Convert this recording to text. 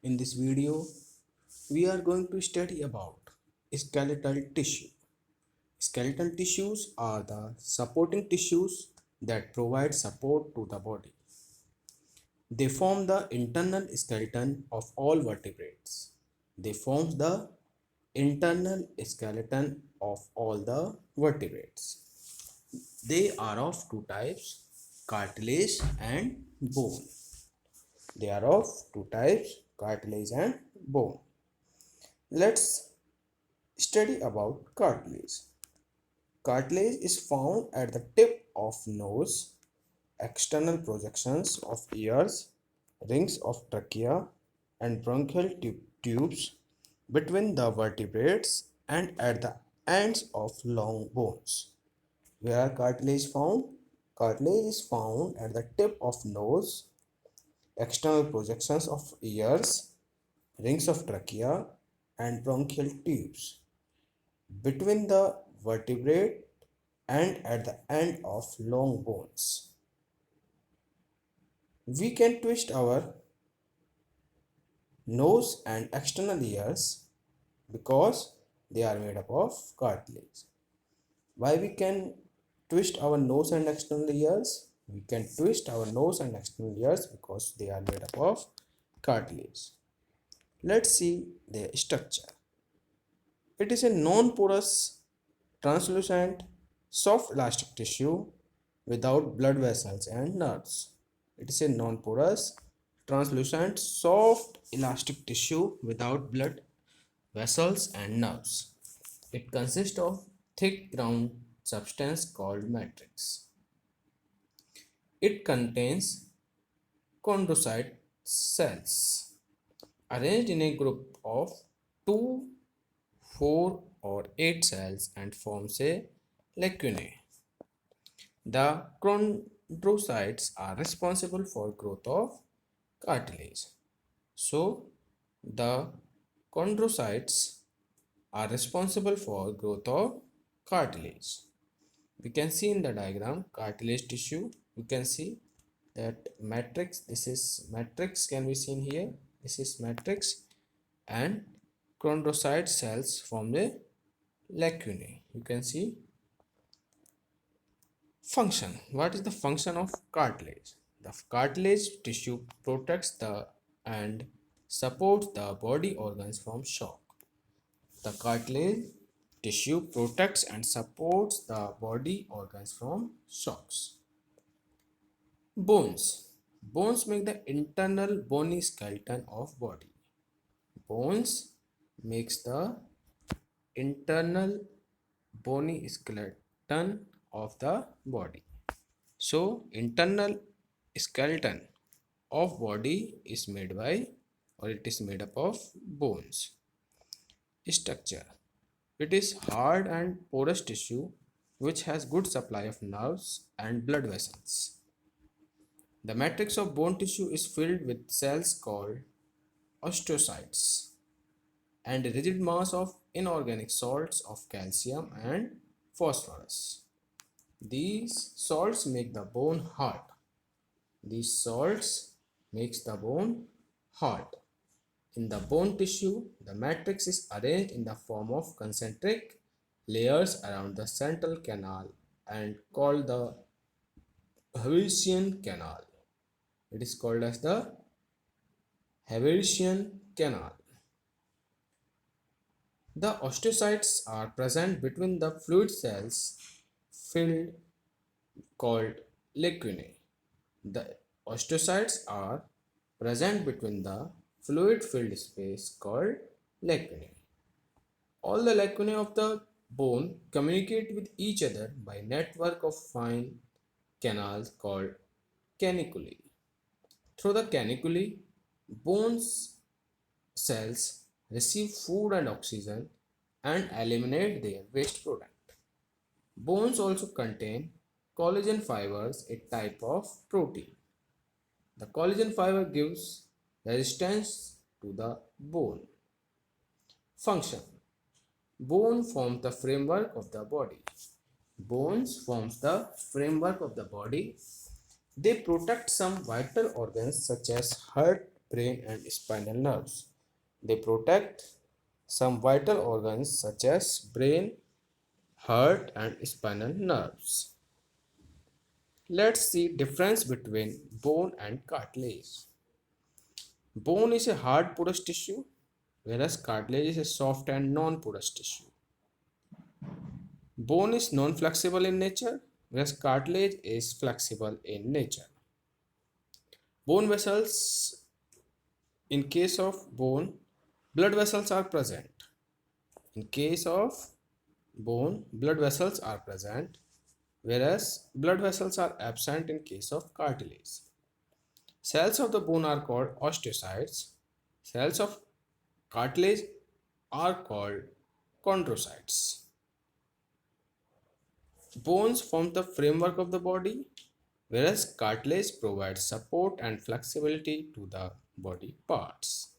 In this video, we are going to study about skeletal tissue. Skeletal tissues are the supporting tissues that provide support to the body. They form the internal skeleton of all vertebrates. They form the internal skeleton of all the vertebrates. They are of two types, cartilage and bone. They are of two types, cartilage and bone. Let's study about cartilage. Cartilage is found at the tip of nose, external projections of ears, rings of trachea, and bronchial tubes between the vertebrates and at the ends of long bones. Where are cartilage found? Cartilage is found at the tip of nose, external projections of ears, rings of trachea, and bronchial tubes between the vertebrate and at the end of long bones. We can twist our nose and external ears because they are made up of cartilage. Why we can twist our nose and external ears? We can twist our nose and external ears because they are made up of cartilage. Let's see their structure. It is a non-porous, translucent, soft elastic tissue without blood vessels and nerves. It is a non-porous, translucent, soft elastic tissue without blood vessels and nerves. It consists of thick ground substance called matrix. It contains chondrocyte cells arranged in a group of 2, 4 or 8 cells and forms a lacunae. The chondrocytes are responsible for growth of cartilage. So the chondrocytes are responsible for growth of cartilage. We can see in the diagram cartilage tissue. You can see that matrix. This is matrix, can be seen here. This is matrix, and chondrocyte cells form the lacunae. You can see. Function. What is the function of cartilage? The cartilage tissue protects the and supports the body organs from shock. The cartilage tissue protects and supports the body organs from shocks. Bones. Bones make the internal bony skeleton of body. Bones makes the internal bony skeleton of the body. So internal skeleton of body is made by, or it is made up of bones. Structure. It is hard and porous tissue which has good supply of nerves and blood vessels. The matrix of bone tissue is filled with cells called osteocytes and a rigid mass of inorganic salts of calcium and phosphorus. These salts make the bone hard. These salts makes the bone hard. In the bone tissue, the matrix is arranged in the form of concentric layers around the central canal and called the Haversian canal. It is called as the Haversian canal. The osteocytes are present between the fluid cells filled called lacunae. The osteocytes are present between the fluid filled space called lacunae. All the lacunae of the bone communicate with each other by network of fine canals called caniculi. Through the caniculi, bones cells receive food and oxygen and eliminate their waste product. Bones also contain collagen fibers, a type of protein. The collagen fiber gives resistance to the bone. Function. Bone forms the framework of the body. Bones forms the framework of the body. They protect some vital organs such as heart, brain and spinal nerves. They protect some vital organs such as brain, heart, and spinal nerves. Let's see difference between bone and cartilage. Bone is a hard porous tissue, whereas cartilage is a soft and non-porous tissue. Bone is non-flexible in nature, whereas cartilage is flexible in nature. Bone vessels, in case of bone, blood vessels are present. In case of bone, blood vessels are present, whereas blood vessels are absent in case of cartilage. Cells of the bone are called osteocytes. Cells of cartilage are called chondrocytes. Bones form the framework of the body, whereas cartilage provides support and flexibility to the body parts.